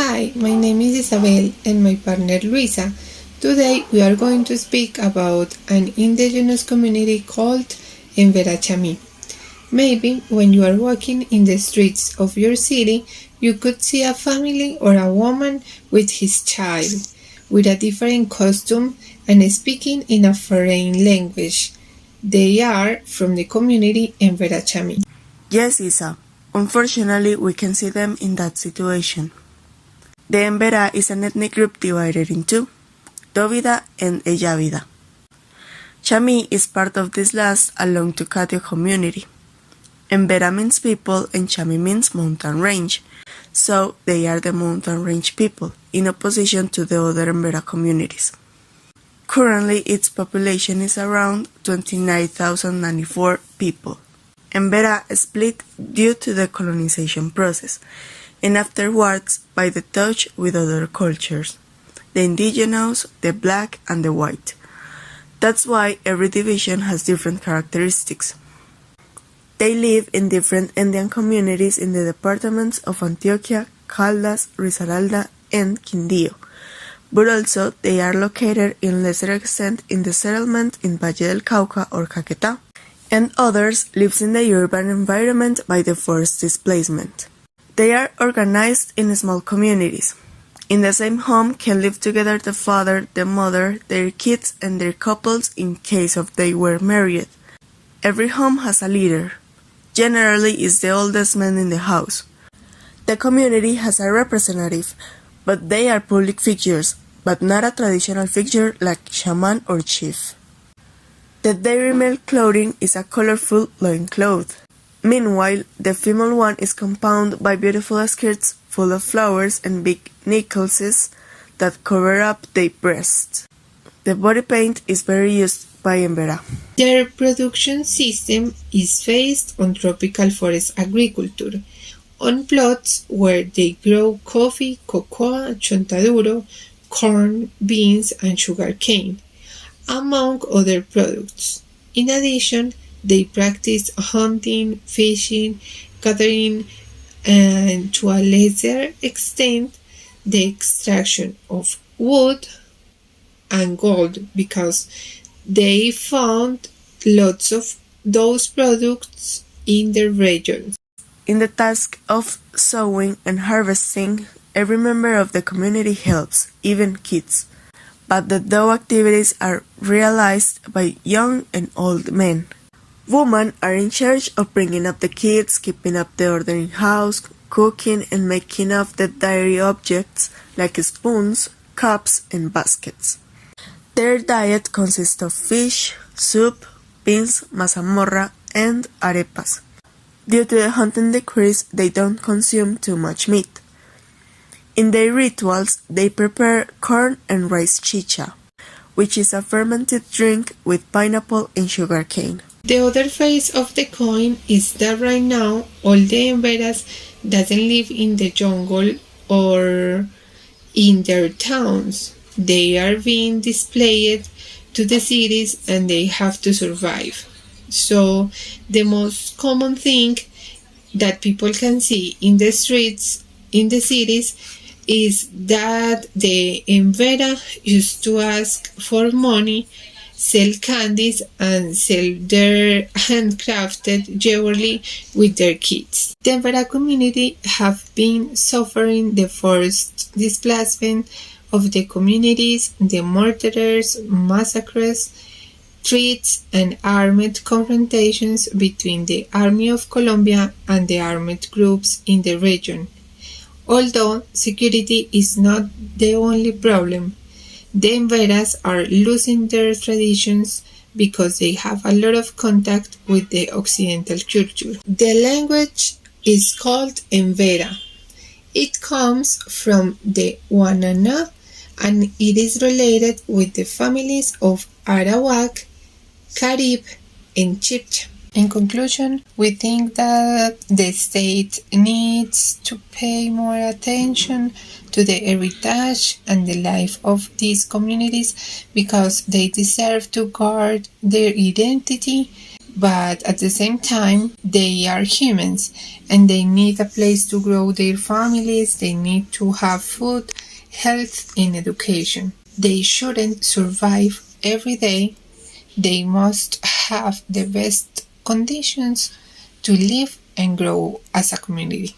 Hi, my name is Isabel and my partner Luisa. Today we are going to speak about an indigenous community called Emberá Chamí. Maybe when you are walking in the streets of your city, you could see a family or a woman with his child, with a different costume and speaking in a foreign language. They are from the community Emberá Chamí. Yes, Isa. Unfortunately, we can see them in that situation. The Emberá is an ethnic group divided in two, Dovida and Eyávida. Chamí is part of this last along to Catio community. Emberá means people and Chamí means mountain range, so they are the mountain range people, in opposition to the other Emberá communities. Currently, its population is around 29,094 people. Emberá split due to the colonization process, and afterwards by the touch with other cultures, the indigenous, the black, and the white. That's why every division has different characteristics. They live in different Indian communities in the departments of Antioquia, Caldas, Risaralda, and Quindío, but also they are located in lesser extent in the settlement in Valle del Cauca or Caquetá, and others lives in the urban environment by the forced displacement. They are organized in small communities. In the same home can live together the father, the mother, their kids, and their couples in case of they were married. Every home has a leader. Generally is the oldest man in the house. The community has a representative, but they are public figures, but not a traditional figure like shaman or chief. The dairy milk clothing is a colorful loincloth. Meanwhile, the female one is compounded by beautiful skirts full of flowers and big necklaces that cover up their breasts. The body paint is very used by Emberá. Their production system is based on tropical forest agriculture, on plots where they grow coffee, cocoa, chontaduro, corn, beans, and sugarcane, among other products. In addition, they practice hunting, fishing, gathering, and to a lesser extent, the extraction of wood and gold because they found lots of those products in the region. In the task of sowing and harvesting, every member of the community helps, even kids. But the dough activities are realized by young and old men. Women are in charge of bringing up the kids, keeping up the order in house, cooking and making of the dairy objects like spoons, cups and baskets. Their diet consists of fish, soup, beans, mazamorra and arepas. Due to the hunting decrease, they don't consume too much meat. In their rituals, they prepare corn and rice chicha, which is a fermented drink with pineapple and sugarcane. The other face of the coin is that right now all the Emberas doesn't live in the jungle or in their towns. They are being displaced to the cities and they have to survive. So the most common thing that people can see in the streets in the cities is that the Embera used to ask for money, sell candies, and sell their handcrafted jewelry with their kids. The Emberá community have been suffering the forced displacement of the communities, the murders, massacres, threats, and armed confrontations between the Army of Colombia and the armed groups in the region. Although security is not the only problem, the Emberas are losing their traditions because they have a lot of contact with the Occidental culture. The language is called Emberá. It comes from the Wanana and it is related with the families of Arawak, Carib, and Chibcha. In conclusion, we think that the state needs to pay more attention to the heritage and the life of these communities because they deserve to guard their identity, but at the same time, they are humans and they need a place to grow their families, they need to have food, health, and education. They shouldn't survive every day. They must have the best conditions to live and grow as a community.